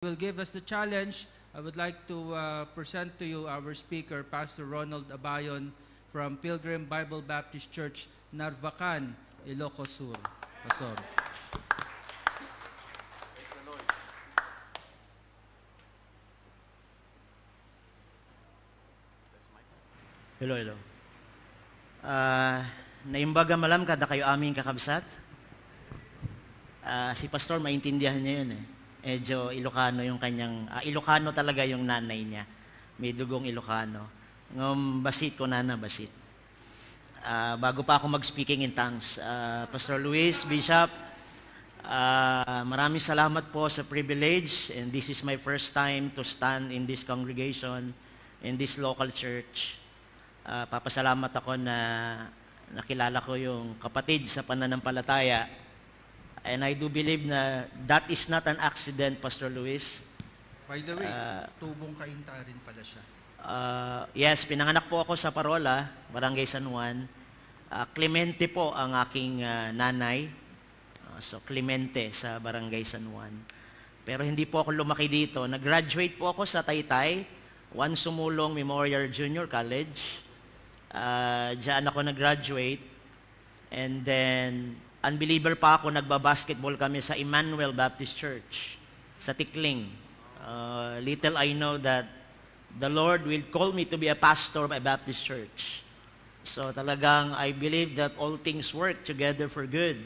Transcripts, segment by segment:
Will give us the challenge. I would like to present to you our speaker, Pastor Ronald Abayon from Pilgrim Bible Baptist Church, Narvacan, Ilocos Sur. Pastor. Hello. Naimbaga malam kada kayo aming kakabsat. Si Pastor maintindihan niya yun eh. Medyo Ilocano yung kanyang, Ilocano talaga yung nanay niya. May dugong Ilocano. Basit ko basit. Bago pa ako mag-speaking in tongues, Pastor Luis, Bishop, maraming salamat po sa privilege, and this is my first time to stand in this congregation, in this local church. Papasalamat ako na nakilala ko yung kapatid sa pananampalataya. And I do believe na that is not an accident, Pastor Luis. By the way, tubong kainta rin pala siya. Yes, pinanganak po ako sa Parola, Barangay San Juan. Clemente po ang aking nanay. So Clemente sa Barangay San Juan. Pero hindi po ako lumaki dito. Nag-graduate po ako sa Taytay, Juan Sumulong Memorial Junior College. Diyan ako nag-graduate. And then, unbeliever pa ako, nagba-basketball kami sa Emmanuel Baptist Church sa Tikling. Little I know that the Lord will call me to be a pastor of a Baptist church. So talagang I believe that all things work together for good.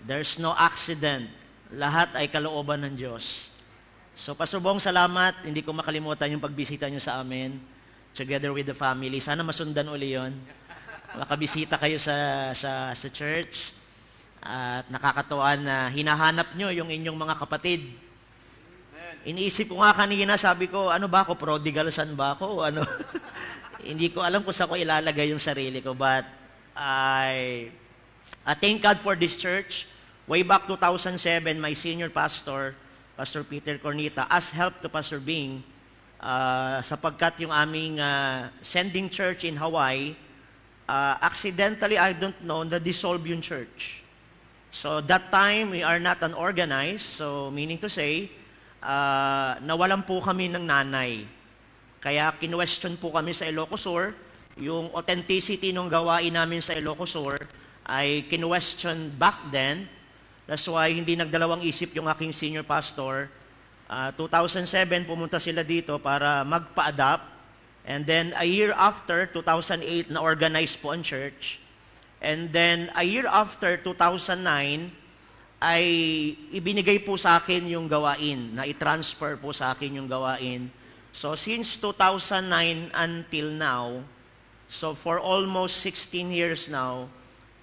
There's no accident. Lahat ay kalooban ng Diyos. So Pastor Bong, salamat. Hindi ko makalimutan yung pagbisita nyo sa amin together with the family. Sana masundan uli yun. Makabisita kayo sa church. At nakakatuwa na hinahanap nyo yung inyong mga kapatid. Iniisip ko nga kanina, sabi ko, ano ba ako, prodigal son ba ako? Ano? Hindi ko alam kung saan ko ilalagay yung sarili ko. But I thank God for this church. Way back 2007, my senior pastor, Pastor Peter Cornita, asked help to Pastor Bing sapagkat yung aming sending church in Hawaii, accidentally, I don't know, na-dissolve yung church. So that time, we are not unorganized. So meaning to say, nawalan po kami ng nanay. Kaya kinwestiyon po kami sa Ilocos Sur. Yung authenticity ng gawain namin sa Ilocos Sur ay kinwestiyon back then. That's why hindi nagdalawang isip yung aking senior pastor. 2007, pumunta sila dito para magpa-adapt. And then a year after, 2008, na-organize po ang church. And then, a year after, 2009, ay ibinigay po sa akin yung gawain, na i-transfer po sa akin yung gawain. So, since 2009 until now, so for almost 16 years now,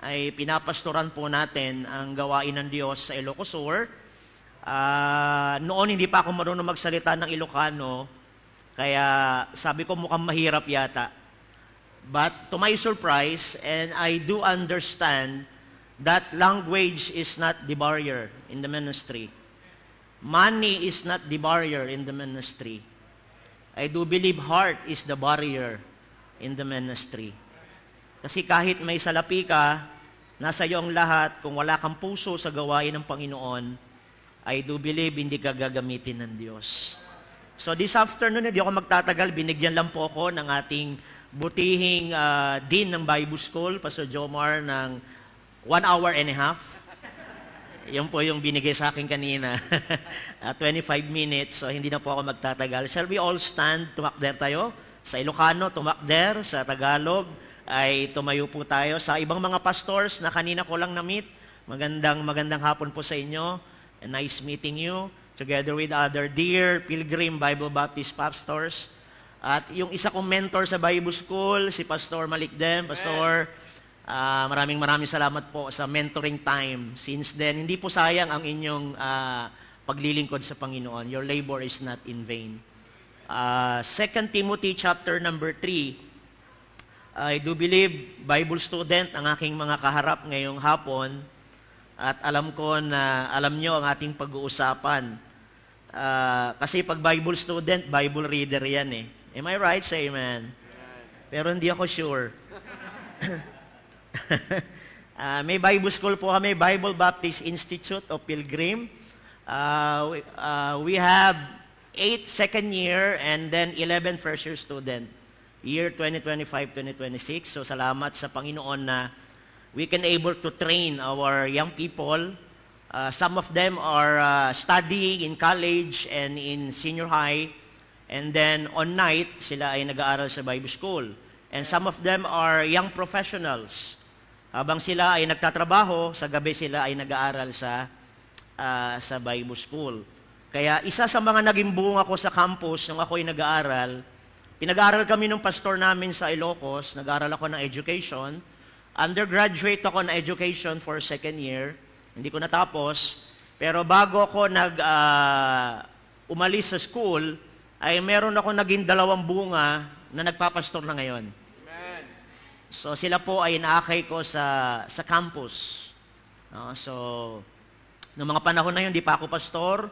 ay pinapastoran po natin ang gawain ng Diyos sa Ilocos Sur. Noon, hindi pa ako marunong magsalita ng Ilocano, kaya sabi ko mukhang mahirap yata. But to my surprise, and I do understand that language is not the barrier in the ministry. Money is not the barrier in the ministry. I do believe heart is the barrier in the ministry. Kasi kahit may salapi ka, nasa iyo ang lahat, kung wala kang puso sa gawain ng Panginoon, I do believe hindi ka gagamitin ng Diyos. So this afternoon, hindi ako magtatagal, binigyan lang po ako ng ating butihing Dean ng Bible School, Pastor Jomar, ng 1 hour and a half. Yan po yung binigay sa akin kanina. 25 minutes, so hindi na po ako magtatagal. Shall we all stand? Tumakder tayo. Sa Ilocano, tumakder. Sa Tagalog, ay tumayo po tayo. Sa ibang mga pastors na kanina ko lang na-meet, magandang hapon po sa inyo. And nice meeting you, together with other dear Pilgrim Bible Baptist pastors. At yung isa kong mentor sa Bible School, si Pastor Malikdem. Pastor, maraming salamat po sa mentoring time. Since then, hindi po sayang ang inyong paglilingkod sa Panginoon. Your labor is not in vain. 2 Timothy chapter number 3. I do believe Bible student ang aking mga kaharap ngayong hapon. At alam ko na alam nyo ang ating pag-uusapan. Kasi pag Bible student, Bible reader yan eh. Am I right? Say amen. Pero hindi ako sure. May Bible school po kami, Bible Baptist Institute of Pilgrim. We have 8 second year and then 11 first year student. Year 2025-2026. So salamat sa Panginoon na we can able to train our young people. Some of them are studying in college and in senior high. And then on night, sila ay nag-aaral sa Bible School. And some of them are young professionals. Habang sila ay nagtatrabaho, sa gabi sila ay nag-aaral sa Bible School. Kaya isa sa mga naging bunga ko sa campus nung ako'y nag-aaral, pinag-aaral kami ng pastor namin sa Ilocos, nag-aaral ako ng education. Undergraduate ako ng education for second year. Hindi ko natapos. Pero bago ako umalis sa school, ay meron ako naging 2 bunga na nagpapastor na ngayon. Amen. So sila po ay inaakay ko sa campus. No? So, noong mga panahon na yun, di pa ako pastor.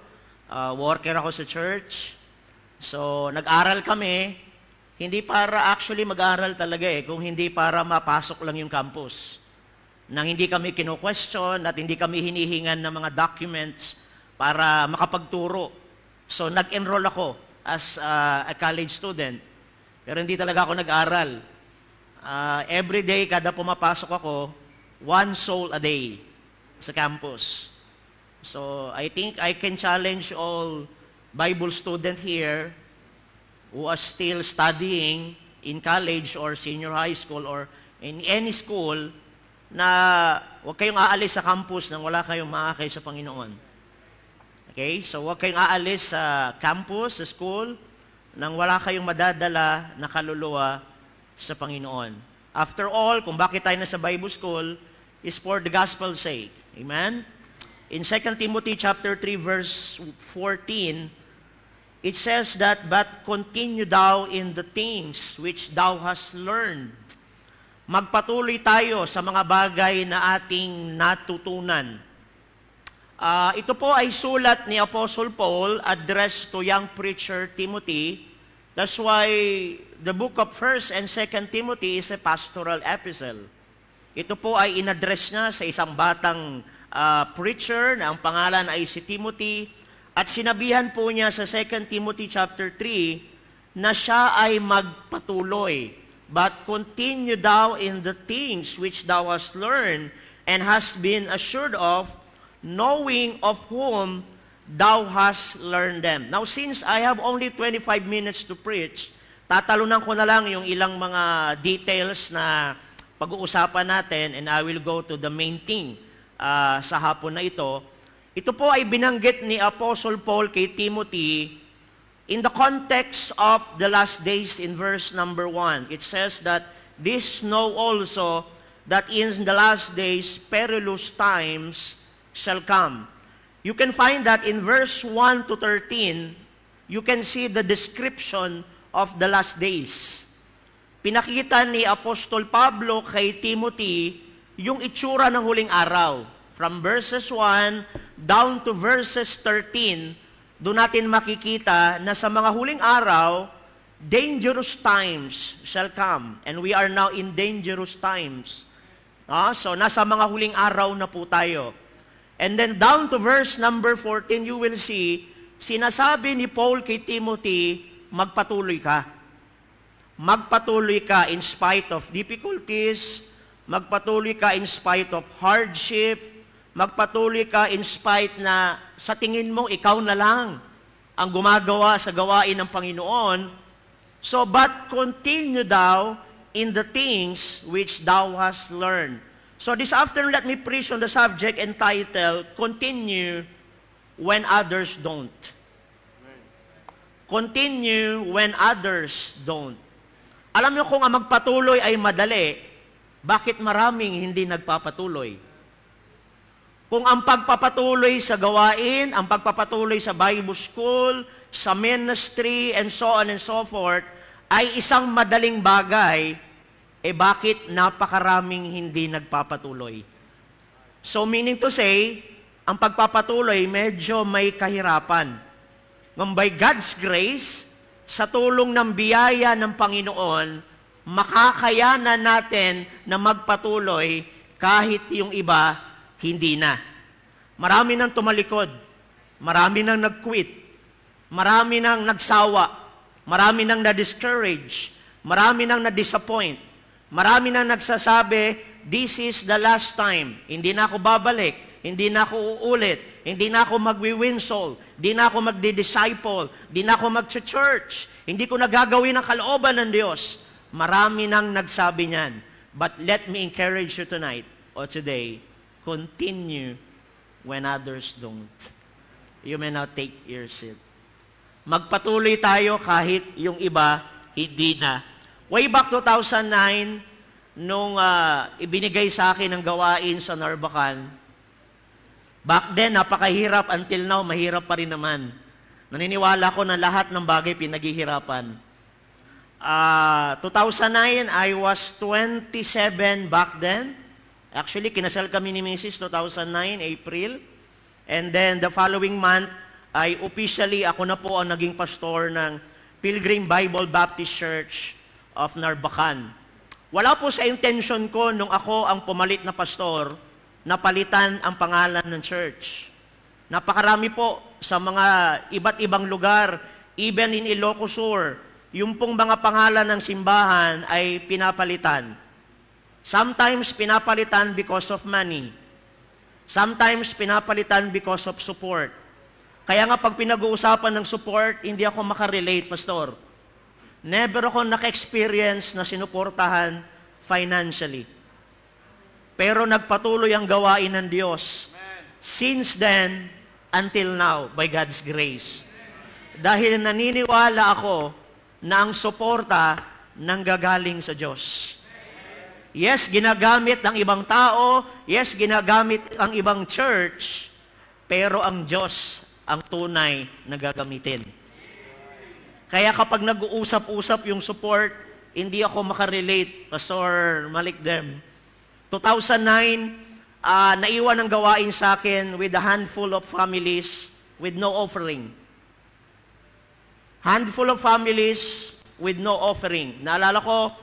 Worker ako sa church. So, nag-aral kami, hindi para actually mag-aral talaga kung hindi para mapasok lang yung campus. Nang hindi kami kino-question at hindi kami hinihingan ng mga documents para makapagturo. So, nag-enroll ako as a college student. Pero hindi talaga ako nag-aral. Every day, kada pumapasok ako, 1 soul a day sa campus. So, I think I can challenge all Bible students here who are still studying in college or senior high school or in any school na huwag kayong aalis sa campus nang wala kayong maakay sa Panginoon. Okay? So, huwag kayong aalis sa campus, sa school, nang wala kayong madadala na kaluluwa sa Panginoon. After all, kung bakit tayo nasa Bible school, is for the gospel's sake. Amen? In 2 Timothy chapter 3 verse 14, it says that, "But continue thou in the things which thou hast learned." Magpatuloy tayo sa mga bagay na ating natutunan. Ito po ay sulat ni Apostle Paul addressed to young preacher Timothy. That's why the book of 1 and 2 Timothy is a pastoral epistle. Ito po ay inaddress niya sa isang batang preacher na ang pangalan ay si Timothy, at sinabihan po niya sa 2 Timothy chapter 3 na siya ay magpatuloy. But continue thou in the things which thou hast learned and hast been assured of, knowing of whom thou hast learned them. Now, since I have only 25 minutes to preach, tatalunan ko na lang yung ilang mga details na pag-uusapan natin, and I will go to the main thing sa hapon na ito. Ito po ay binanggit ni Apostle Paul kay Timothy in the context of the last days in verse number 1. It says that, "This know also that in the last days perilous times shall come." You can find that in verse 1 to 13, you can see the description of the last days. Pinakita ni Apostol Pablo kay Timothy yung itsura ng huling araw. From verses 1 down to verses 13, doon natin makikita na sa mga huling araw, dangerous times shall come. And we are now in dangerous times. So, nasa mga huling araw na po tayo. And then down to verse number 14, you will see, sinasabi ni Paul kay Timothy, magpatuloy ka. Magpatuloy ka in spite of difficulties, magpatuloy ka in spite of hardship, magpatuloy ka in spite na sa tingin mo ikaw na lang ang gumagawa sa gawain ng Panginoon. So, but continue thou in the things which thou hast learned. So, this afternoon, let me preach on the subject entitled, Continue When Others Don't. Continue when others don't. Alam niyo kung ang magpatuloy ay madali, bakit maraming hindi nagpapatuloy? Kung ang pagpapatuloy sa gawain, ang pagpapatuloy sa Bible School, sa ministry, and so on and so forth, ay isang madaling bagay, bakit napakaraming hindi nagpapatuloy? So meaning to say, ang pagpapatuloy medyo may kahirapan. Ngang by God's grace, sa tulong ng biyaya ng Panginoon, makakayanan natin na magpatuloy kahit yung iba, hindi na. Marami nang tumalikod. Marami nang nag-quit. Marami nang nagsawa. Marami nang na-discourage. Marami nang na-disappoint. Marami nang nagsasabi, this is the last time. Hindi na ako babalik. Hindi na ako uulit. Hindi na ako magwi-win soul. Hindi na ako magdi-disciple. Hindi na ako mag-church. Hindi ko nagagawin ang kalooban ng Diyos. Marami nang nagsabi niyan. But let me encourage you tonight or today, continue when others don't. You may now take your seat. Magpatuloy tayo kahit yung iba hindi na. Way back 2009, nung ibinigay sa akin ang gawain sa Narvacan, back then, napakahirap. Until now, mahirap pa rin naman. Naniniwala ko na lahat ng bagay pinaghihirapan. 2009, I was 27 back then. Actually, kinasal kami ni Mrs. 2009, April. And then, the following month, ako na po ang naging pastor ng Pilgrim Bible Baptist Church of Narvacan. Wala po sa intention ko nung ako ang pumalit na pastor, na palitan ang pangalan ng church. Napakarami po sa mga iba't ibang lugar, even in Ilocos Sur, yung pong mga pangalan ng simbahan ay pinapalitan. Sometimes pinapalitan because of money. Sometimes pinapalitan because of support. Kaya nga pag pinag-uusapan ng support, hindi ako makarelate, pastor. Never ako naka-experience na sinuportahan financially. Pero nagpatuloy ang gawain ng Diyos. Since then, until now, by God's grace. Dahil naniniwala ako na ang suporta nanggagaling sa Diyos. Yes, ginagamit ng ibang tao. Yes, ginagamit ang ibang church. Pero ang Diyos ang tunay na gagamitin. Kaya kapag nag-uusap-usap yung support, hindi ako makarelate, Pastor Malikdem. 2009, naiwan ang gawain sa akin with a handful of families with no offering. Handful of families with no offering. Naalala ko,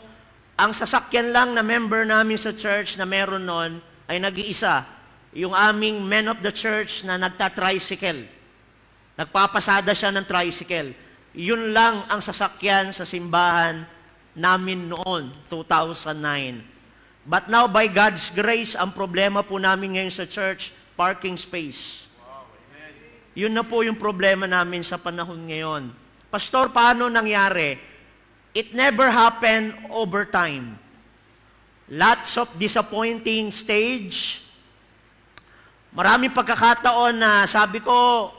ang sasakyan lang na member namin sa church na meron nun ay nag-iisa. Yung aming men of the church na nagta-tricycle. Nagpapasada siya ng tricycle. Yun lang ang sasakyan sa simbahan namin noon, 2009. But now, by God's grace, ang problema po namin ngayon sa church, parking space. Yun na po yung problema namin sa panahon ngayon. Pastor, paano nangyari? It never happened over time. Lots of disappointing stage. Maraming pagkakataon na sabi ko,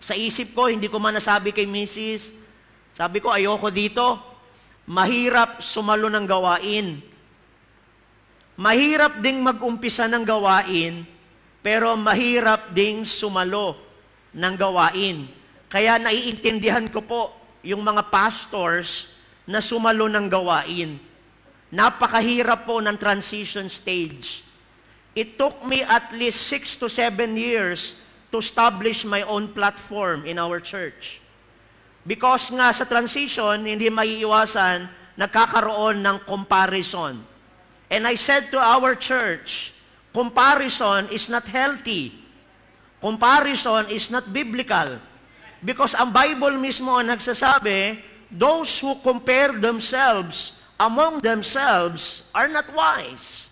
sa isip ko, hindi ko man nasabi kay Mrs. Sabi ko, ayoko dito. Mahirap sumalo ng gawain. Mahirap ding mag-umpisa ng gawain, pero mahirap ding sumalo ng gawain. Kaya naiintindihan ko po yung mga pastors na sumalo ng gawain. Napakahirap po ng transition stage. It took me at least 6 to 7 years to establish my own platform in our church. Because nga sa transition, hindi maiiwasan, nagkakaroon ng comparison. And I said to our church, comparison is not healthy. Comparison is not biblical. Because ang Bible mismo ang nagsasabi, those who compare themselves among themselves are not wise.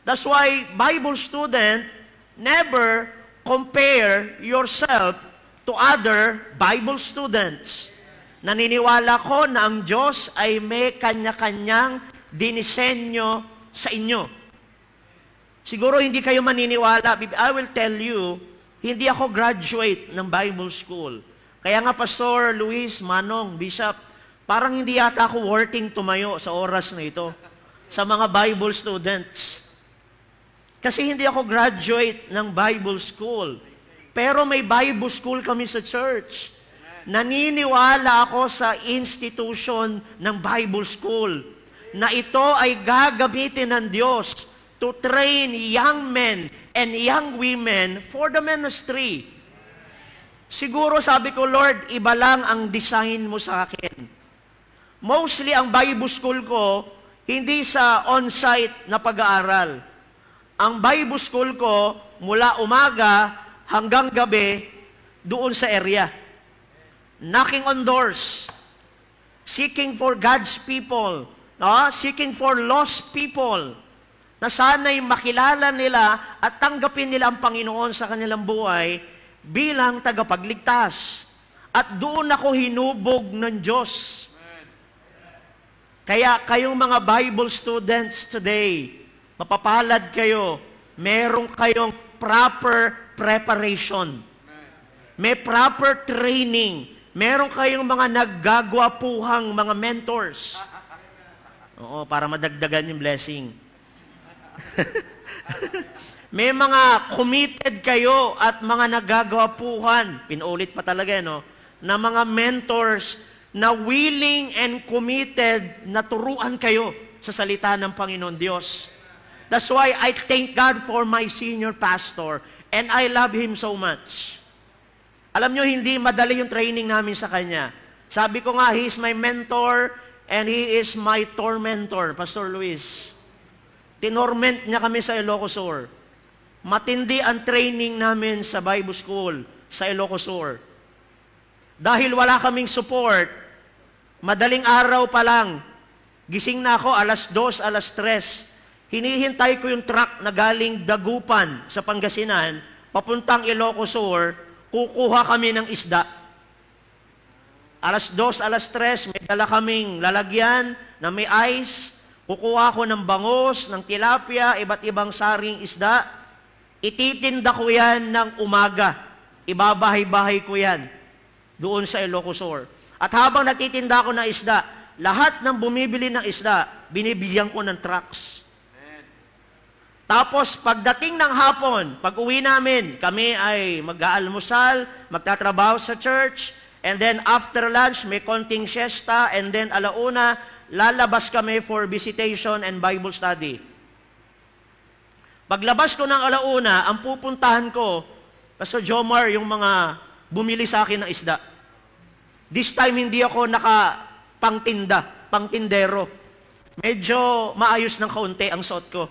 That's why Bible student, never compare yourself to other Bible students. Naniniwala ko na ang Diyos ay may kanya-kanyang dinisenyo sa inyo. Siguro hindi kayo maniniwala. I will tell you, hindi ako graduate ng Bible school. Kaya nga, Pastor Luis, Manong, Bishop, parang hindi yata ako working tumayo sa oras na ito sa mga Bible students. Kasi hindi ako graduate ng Bible school. Pero may Bible school kami sa church. Naniniwala ako sa institution ng Bible school na ito ay gagamitin ng Diyos to train young men and young women for the ministry. Siguro sabi ko, Lord, iba lang ang design mo sa akin. Mostly ang Bible school ko, hindi sa on-site na pag-aaral. Ang Bible school ko, mula umaga hanggang gabi, doon sa area. Knocking on doors. Seeking for God's people. Seeking for lost people. Na sana'y makilala nila at tanggapin nila ang Panginoon sa kanilang buhay bilang tagapagligtas. At doon ako hinubog ng Diyos. Kaya kayong mga Bible students today, mapapalad kayo, meron kayong proper preparation. May proper training. Meron kayong mga naggagwapuhang mga mentors. Oo, para madagdagan yung blessing. May mga committed kayo at mga naggagwapuhan. Pinulit pa talaga, no? Na mga mentors na willing and committed na turuan kayo sa salita ng Panginoon Diyos. That's why I thank God for my senior pastor and I love him so much. Alam nyo, hindi madali yung training namin sa kanya. Sabi ko nga, he is my mentor and he is my tormentor, Pastor Luis. Tinorment niya kami sa Ilocos Sur. Matindi ang training namin sa Bible School sa Ilocos Sur. Dahil wala kaming support, madaling araw pa lang, gising na ako, 2:00, 3:00. Hinihintay ko yung truck na galing Dagupan sa Pangasinan, papuntang Ilocos Sur, kukuha kami ng isda. 2:00, 3:00, may dala kaming lalagyan na may ice, kukuha ko ng bangus, ng tilapia, iba't ibang saring isda, ititinda ko yan ng umaga, ibabahay-bahay ko yan, doon sa Ilocos Sur. At habang nagtitinda ko ng isda, lahat ng bumibili ng isda, binibigyan ko ng trucks. Tapos, pagdating ng hapon, pag uwi namin, kami ay mag-aalmusal, magtatrabaho sa church, and then after lunch, may konting siesta, and then alauna, lalabas kami for visitation and Bible study. Paglabas ko ng alauna, ang pupuntahan ko, Pastor Jomar, yung mga bumili sa akin ng isda. This time, hindi ako pangtindero. Medyo maayos ng kaunti ang suot ko.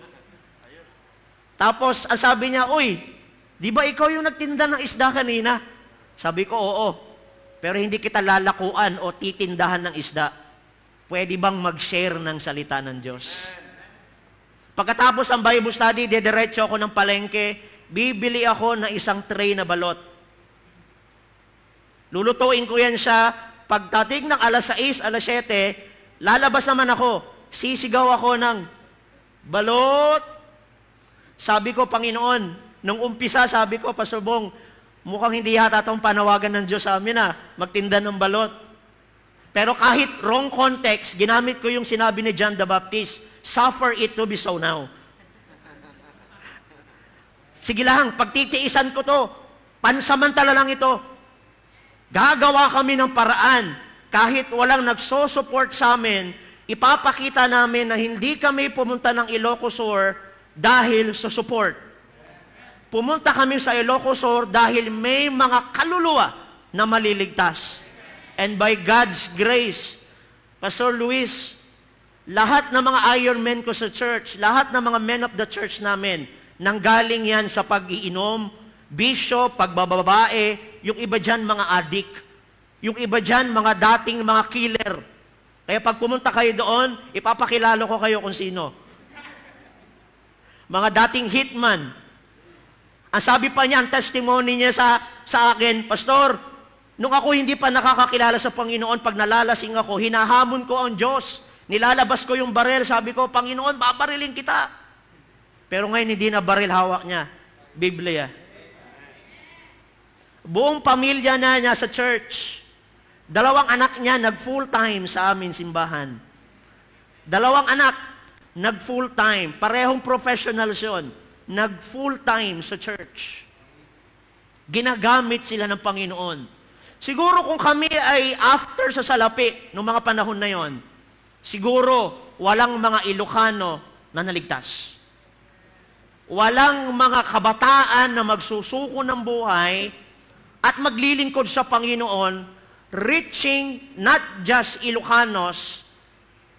Tapos, ang sabi niya, "Uy, di ba ikaw yung nagtinda ng isda kanina?" Sabi ko, "Oo. Pero hindi kita lalakuan o titindahan ng isda. Pwede bang mag-share ng salita ng Diyos?" Pagkatapos ang Bible study, diretso ako ng palengke, bibili ako ng isang tray na balot. Lulutuin ko yan siya, pagdating ng 6:00, 7:00, lalabas naman ako, sisigaw ako ng balot. Sabi ko, Panginoon, nung umpisa, sabi ko, Pastor Bong, mukhang hindi yata itong panawagan ng Diyos sa amin magtinda ng balot. Pero kahit wrong context, ginamit ko yung sinabi ni John the Baptist, suffer it to be so now. Sige lang, pagtitiisan ko to, pansamantala lang ito. Gagawa kami ng paraan, kahit walang nagsosupport sa amin, ipapakita namin na hindi kami pumunta ng Ilocos Sur dahil sa support. Pumunta kami sa Ilocos Sur dahil may mga kaluluwa na maliligtas. And by God's grace, Pastor Luis, lahat ng mga Ironmen ko sa church, lahat ng mga men of the church namin, nanggaling yan sa pag-iinom, bisyo, pagbababae, yung iba dyan mga addict, yung iba dyan mga dating mga killer. Kaya pag pumunta kayo doon, ipapakilala ko kayo kung sino. Mga dating hitman. Ang sabi pa niya, ang testimony niya sa akin, Pastor, nung ako hindi pa nakakakilala sa Panginoon, pag nalalasing ako, hinahamon ko ang Diyos. Nilalabas ko yung baril, sabi ko, Panginoon, babarilin kita. Pero ngayon hindi na baril hawak niya, Biblia. Buong pamilya na niya sa church. 2 anak niya nag-full-time sa amin simbahan. 2 anak nag-full-time. Parehong professionals yun. Nag-full-time sa church. Ginagamit sila ng Panginoon. Siguro kung kami ay after sa salapi noong mga panahon na yon, siguro walang mga Ilocano na naligtas. Walang mga kabataan na magsusuko ng buhay at maglilingkod sa Panginoon, reaching not just Ilocanos,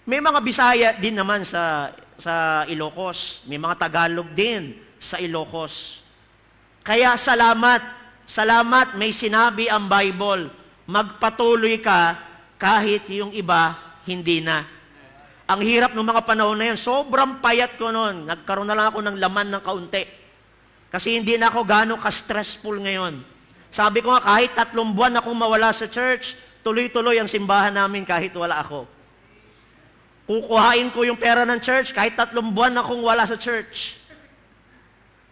may mga Bisaya din naman sa Ilocos, may mga Tagalog din sa Ilocos. Kaya salamat Salamat, may sinabi ang Bible. Magpatuloy ka kahit yung iba hindi na. Ang hirap ng mga panahon na yun. Sobrang payat ko noon. Nagkaroon na lang ako ng laman ng kaunti. Kasi hindi na ako gano'ng ka-stressful ngayon. Sabi ko nga, kahit 3 buwan akong mawala sa church, tuloy-tuloy ang simbahan namin kahit wala ako. Kukuhain ko yung pera ng church, kahit 3 buwan akong wala sa church.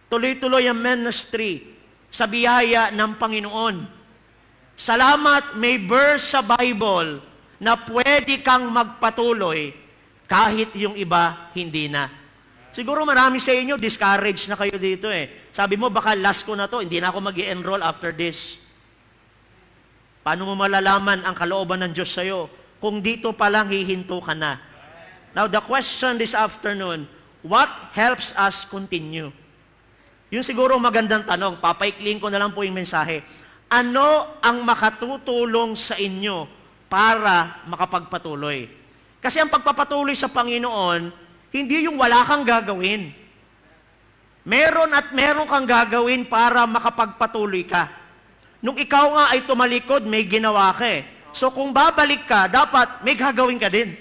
Tuloy-tuloy ang ministry sa biyaya ng Panginoon. Salamat, may verse sa Bible na pwede kang magpatuloy kahit yung iba hindi na. Siguro marami sa inyo, discouraged na kayo dito eh. Sabi mo, baka last ko na to, hindi na ako mag-i-enroll after this. Paano mo malalaman ang kalooban ng Diyos sa'yo kung dito pa lang hihinto ka na? Now, the question this afternoon, what helps us continue? Yung siguro magandang tanong, papaikling ko na lang po yung mensahe. Ano ang makatutulong sa inyo para makapagpatuloy? Kasi ang pagpapatuloy sa Panginoon, hindi yung wala kang gagawin. Meron at meron kang gagawin para makapagpatuloy ka. Nung ikaw nga ay tumalikod, may ginawa ka eh. So kung babalik ka, dapat may gagawin ka din.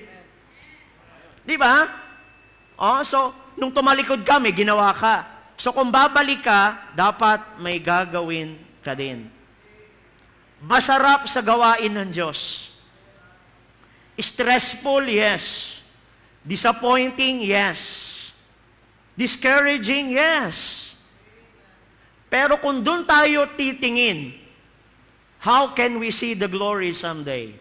Di ba? So, nung tumalikod ka, may ginawa ka. So kung babalik ka, dapat may gagawin ka din. Masarap sa gawain ng Diyos. Stressful, yes. Disappointing, yes. Discouraging, yes. Pero kung doon tayo titingin, how can we see the glory someday?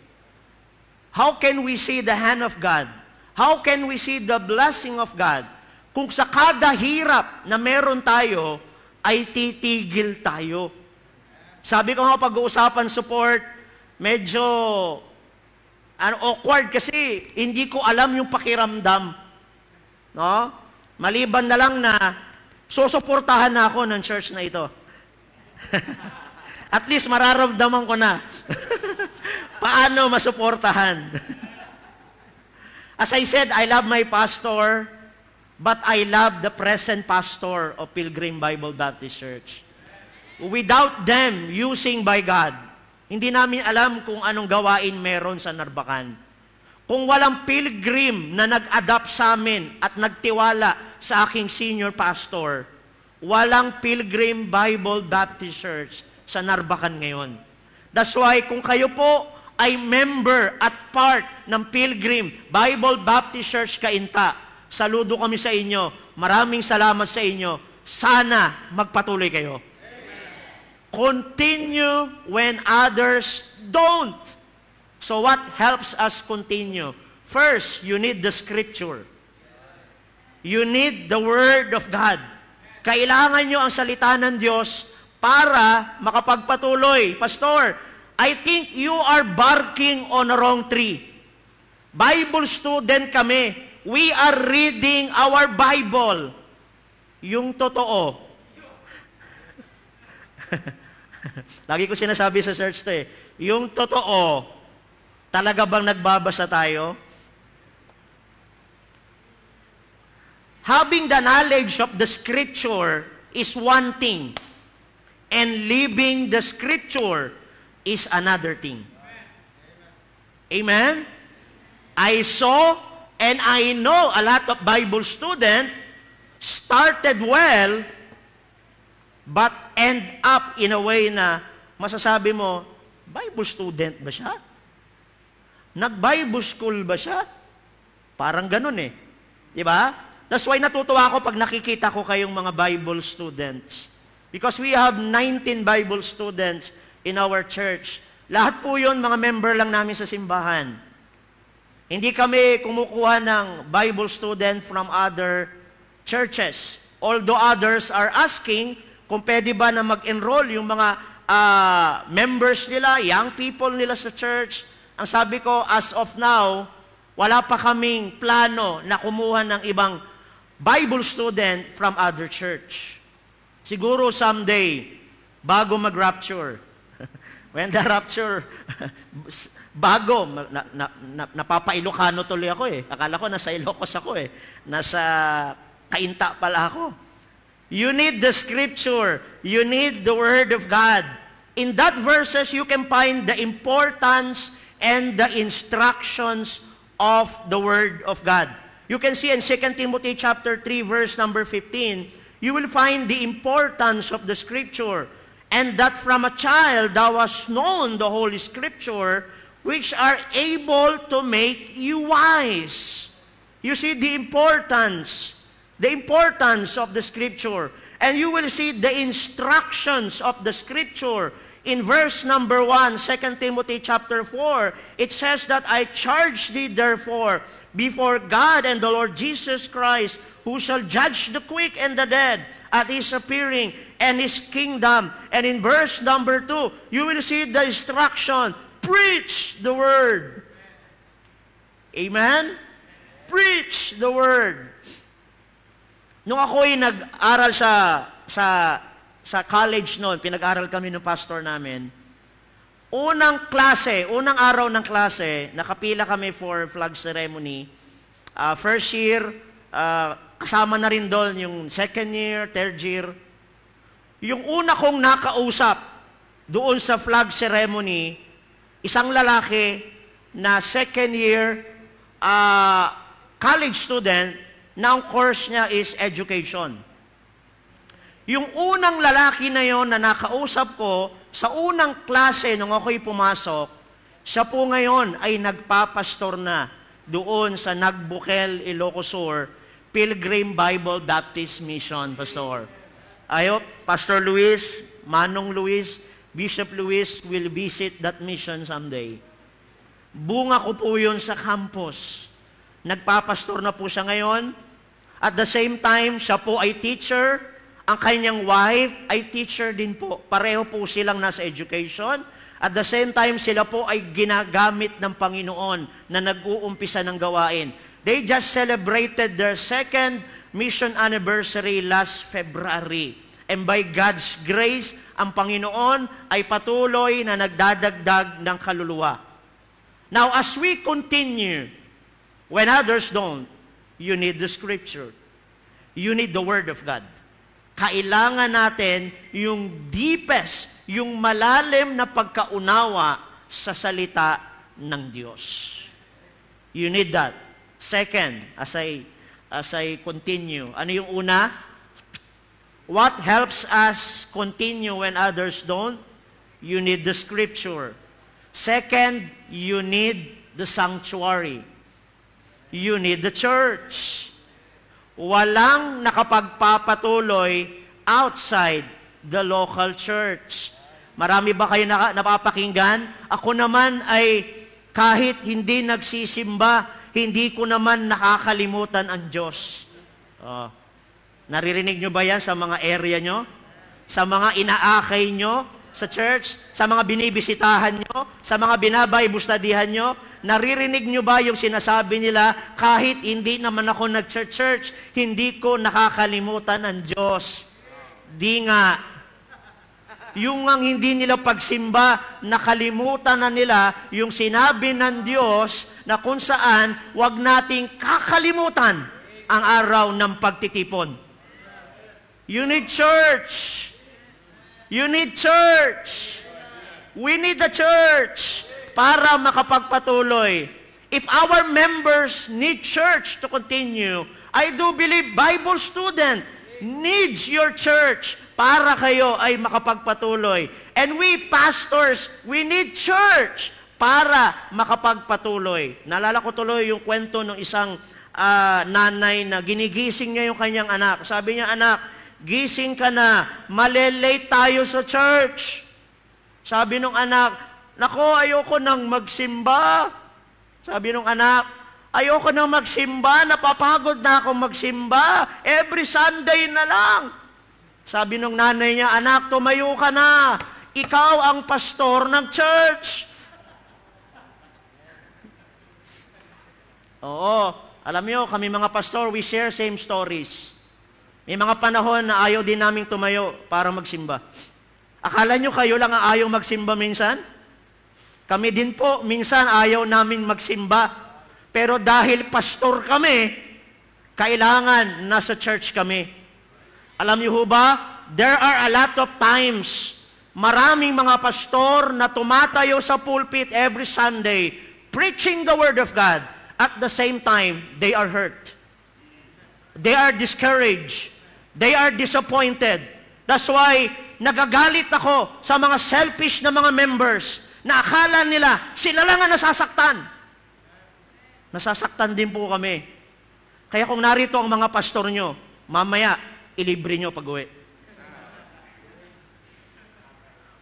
How can we see the hand of God? How can we see the blessing of God? Kung sa kada hirap na meron tayo, ay titigil tayo. Sabi ko nga pag-uusapan support, medyo awkward kasi hindi ko alam yung pakiramdam. No? Maliban na lang na susuportahan na ako ng church na ito. At least mararamdaman ko na paano masuportahan. As I said, I love my pastor, but I love the present pastor of Pilgrim Bible Baptist Church. Without them, using by God, hindi namin alam kung anong gawain meron sa Narbacan. Kung walang pilgrim na nag-adapt sa amin at nagtiwala sa aking senior pastor, walang Pilgrim Bible Baptist Church sa Narbacan ngayon. That's why kung kayo po ay member at part ng Pilgrim Bible Baptist Church Cainta, saludo kami sa inyo. Maraming salamat sa inyo. Sana magpatuloy kayo. Continue when others don't. So what helps us continue? First, you need the Scripture. You need the Word of God. Kailangan nyo ang salita ng Diyos para makapagpatuloy. Pastor, I think you are barking on a wrong tree. Bible student kami. We are reading our Bible. Yung totoo. Lagi ko sinasabi sa church to eh. Yung totoo, talaga bang nagbabasa tayo? Having the knowledge of the Scripture is one thing. And living the Scripture is another thing. Amen? I saw and I know a lot of Bible students started well, but end up in a way na masasabi mo, Bible student ba siya? Nag-Bible school ba siya? Parang ganun eh. Di ba? That's why natutuwa ako pag nakikita ko kayong mga Bible students. Because we have 19 Bible students in our church. Lahat po yun, mga member lang namin sa simbahan. Hindi kami kumukuha ng Bible student from other churches. Although others are asking kung pwede ba na mag-enroll yung mga members nila, young people nila sa church. Ang sabi ko, as of now, wala pa kaming plano na kumuha ng ibang Bible student from other church. Siguro someday, bago mag-rapture, when the rapture, bago, napapailocano tuloy ako eh. Akala ko nasa Ilocos ako eh. Nasa Cainta pala ako. You need the Scripture. You need the Word of God. In that verses, you can find the importance and the instructions of the Word of God. You can see in 2 Timothy chapter 3, verse number 15, you will find the importance of the Scripture, and that from a child thou hast known the Holy Scripture, which are able to make you wise. You see the importance of the Scripture. And you will see the instructions of the Scripture. In verse number 1, 2 Timothy chapter 4, it says that I charge thee therefore before God and the Lord Jesus Christ, who shall judge the quick and the dead at His appearing and His kingdom. And in verse number 2, you will see the instruction, preach the Word. Amen? Preach the Word. Nung ako'y nag-aral sa college noon, pinag-aral kami ng pastor namin, unang araw ng klase, nakapila kami for flag ceremony. First year, kasama na rin doon yung second year, third year. Yung una kong nakausap doon sa flag ceremony, isang lalaki na second year college student, na ang course niya is education. Yung unang lalaki na yon na nakausap ko, sa unang klase nung ako'y pumasok, siya po ngayon ay nagpapastor na doon sa Nagbukel, Ilocos Sur, Pilgrim Bible Baptist Mission, Pastor. I hope Pastor Luis, Manong Luis, Bishop Luis will visit that mission someday. Bunga ko po yun sa campus. Nagpapastor na po siya ngayon. At the same time, siya po ay teacher. Ang kanyang wife ay teacher din po. Pareho po silang nasa education. At the same time, sila po ay ginagamit ng Panginoon na nag-uumpisa ng gawain. They just celebrated their second mission anniversary last February. And by God's grace, ang Panginoon ay patuloy na nagdadagdag ng kaluluwa. Now, as we continue, when others don't, you need the Scripture. You need the Word of God. Kailangan natin yung deepest, yung malalim na pagkaunawa sa salita ng Diyos. You need that. Second, as I continue, ano yung una? What helps us continue when others don't? You need the Scripture. Second, you need the sanctuary. You need the church. Walang nakapagpapatuloy outside the local church. Marami ba kayo napapakinggan? Ako naman ay kahit hindi nagsisimba, hindi ko naman nakakalimutan ang Diyos. Naririnig nyo ba yan sa mga area nyo? Sa mga inaakay nyo sa church? Sa mga binibisitahan nyo? Sa mga binabible studyhan nyo? Naririnig nyo ba yung sinasabi nila, kahit hindi naman ako nag-church, hindi ko nakakalimutan ang Diyos? Di nga. Yung ang hindi nila pagsimba, nakalimutan na nila yung sinabi ng Diyos na kung saan wag nating kakalimutan ang araw ng pagtitipon. You need church. You need church. We need the church para makapagpatuloy. If our members need church to continue, I do believe Bible student needs your church para kayo ay makapagpatuloy. And we pastors, we need church para makapagpatuloy. Naalala ko tuloy yung kwento ng isang nanay na ginigising niya yung kanyang anak. Sabi niya, anak, gising ka na, malelate tayo sa church. Sabi nung anak, nako, ayoko nang magsimba. Sabi nung anak, ayoko nang magsimba, napapagod na ako magsimba. Every Sunday na lang. Sabi nung nanay niya, anak, tumayo ka na. Ikaw ang pastor ng church. Oo, alam niyo, kami mga pastor, we share same stories. May mga panahon na ayaw din naming tumayo para magsimba. Akala nyo kayo lang ang ayaw magsimba minsan? Kami din po, minsan ayaw namin magsimba. Pero dahil pastor kami, kailangan nasa church kami. Alam niyo ho ba, there are a lot of times Maraming mga pastor na tumatayo sa pulpit every Sunday, preaching the Word of God. At the same time, they are hurt. They are discouraged. They are disappointed. That's why nagagalit ako sa mga selfish na mga members na akala nila sila lang ang nasasaktan. Nasasaktan din po kami. Kaya kung narito ang mga pastor nyo, mamaya, ilibre nyo pag-uwi.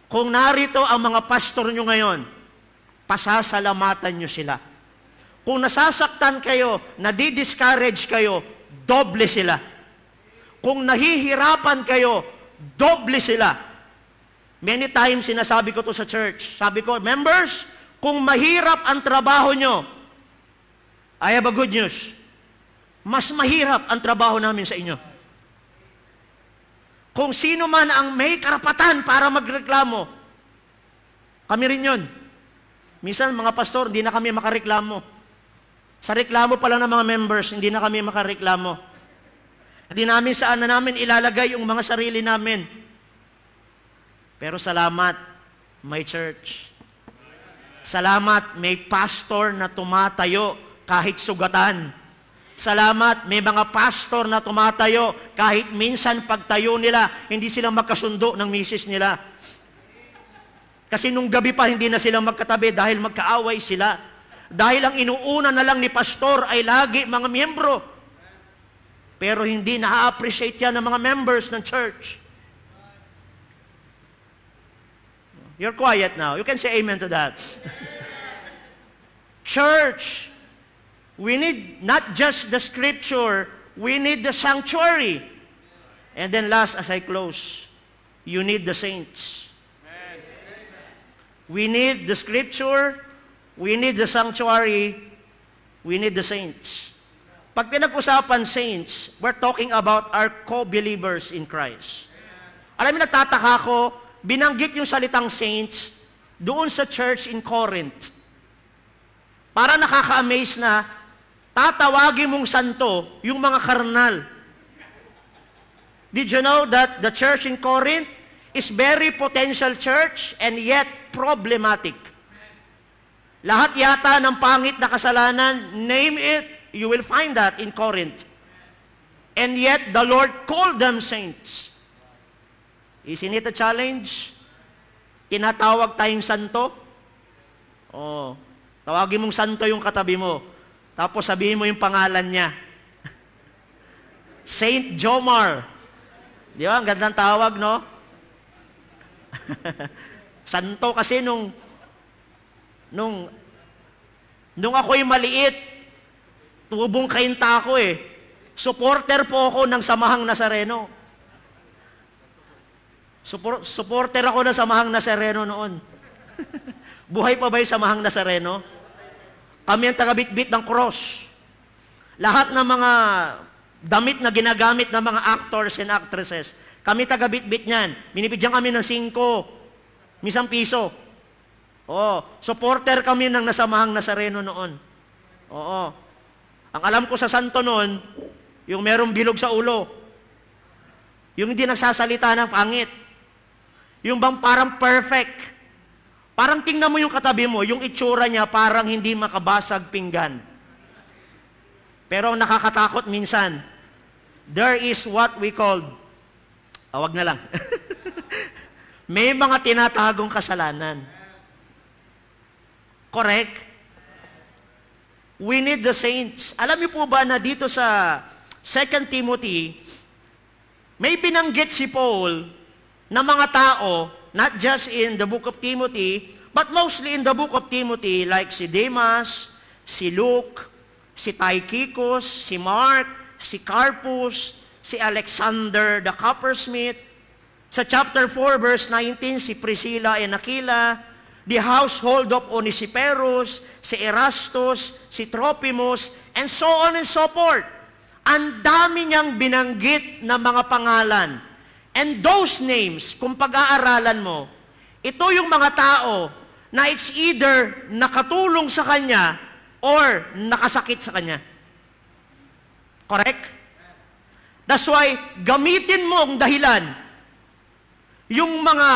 Kung narito ang mga pastor nyo ngayon, pasasalamatan nyo sila. Kung nasasaktan kayo, nadi-discourage kayo, doble sila. Kung nahihirapan kayo, doble sila. Many times sinasabi ko to sa church. Sabi ko, members, kung mahirap ang trabaho nyo, I have a good news. Mas mahirap ang trabaho namin sa inyo. Kung sino man ang may karapatan para magreklamo, kami rin yun. Minsan, mga pastor, hindi na kami makareklamo. Sa reklamo pala ng mga members, hindi na kami makareklamo. Hindi namin saan na namin ilalagay yung mga sarili namin. Pero salamat, my church. Salamat, may pastor na tumatayo kahit sugatan. Salamat, may mga pastor na tumatayo kahit minsan pagtayo nila, hindi sila magkasundo ng misis nila. Kasi nung gabi pa, hindi na sila magkatabi dahil magkaaway sila. Dahil ang inuuna na lang ni pastor ay lagi mga miyembro. Pero hindi na-appreciate yan ng mga members ng church. You're quiet now. You can say amen to that. Church, we need not just the scripture, we need the sanctuary. And then last, as I close, you need the saints. We need the scripture, we need the sanctuary, we need the saints. Pag pinag-usapan saints, we're talking about our co-believers in Christ. Alam mo, nagtataka ko, binanggit yung salitang saints doon sa church in Corinth. Para nakaka-amaze na, tatawagin mong santo yung mga karnal. Did you know that the church in Corinth is very potential church and yet problematic? Lahat yata ng pangit na kasalanan, name it, you will find that in Corinth. And yet, the Lord called them saints. Isn't it a challenge? Tinatawag tayong santo? Oh, tawagin mong santo yung katabi mo. Tapos sabihin mo yung pangalan niya. Saint Jomar. Di ba? Ang gandang tawag, no? Santo kasi nung ako'y maliit, tubong kainta ako eh. Supporter po ako ng Samahang Nazareno. Supporter ako ng Samahang Nazareno noon. Buhay pa ba yung Samahang Nazareno? Kami ang tagabitbit ng cross. Lahat ng mga damit na ginagamit ng mga actors and actresses, kami tagabitbit niyan. Binibigyan kami ng 5, minsan piso. Oo, supporter kami ng Nasamahang Nazareno noon. Oo. Ang alam ko sa santo noon, yung merong bilog sa ulo. Yung hindi nagsasalita ng pangit. Yung bang parang perfect. Parang tingnan mo yung katabi mo, yung itsura niya parang hindi makabasag pinggan. Pero ang nakakatakot minsan, there is what we call, wag na lang. May mga tinatagong kasalanan. Correct? We need the saints. Alam niyo po ba na dito sa 2 Timothy, may binanggit si Paul na mga tao, not just in the book of Timothy, but mostly in the book of Timothy, like si Demas, si Luke, si Tychicus, si Mark, si Carpus, si Alexander the coppersmith. Sa chapter 4, verse 19, si Priscilla and Aquila, the household of Onesiphorus, si Erastus, si Trophimus, and so on and so forth. Ang dami niyang binanggit na mga pangalan. And those names, kung pag-aaralan mo, ito yung mga tao na it's either nakatulong sa kanya or nakasakit sa kanya. Correct? That's why, gamitin mo ang dahilan. Yung mga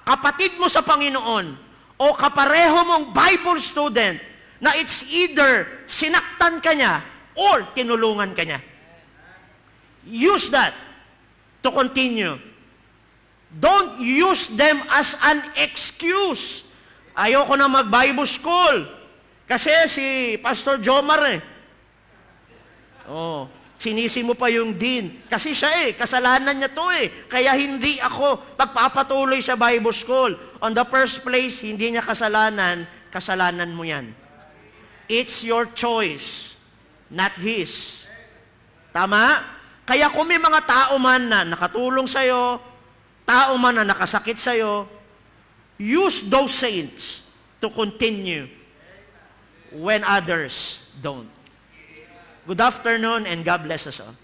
kapatid mo sa Panginoon, o kapareho mong Bible student, na it's either sinaktan ka niya, or tinulungan ka niya. Use that to continue. Don't use them as an excuse. Ayoko na mag-Bible school. Kasi si Pastor Jomar sinisi mo pa yung dean. Kasi siya kasalanan niya to Kaya hindi ako pagpapatuloy sa Bible school. On the first place, hindi niya kasalanan, kasalanan mo yan. It's your choice, not his. Tama? Kaya kung may mga tao man na nakatulong sa'yo, tao man na nakasakit sa'yo, use those saints to continue when others don't. Good afternoon and God bless us all.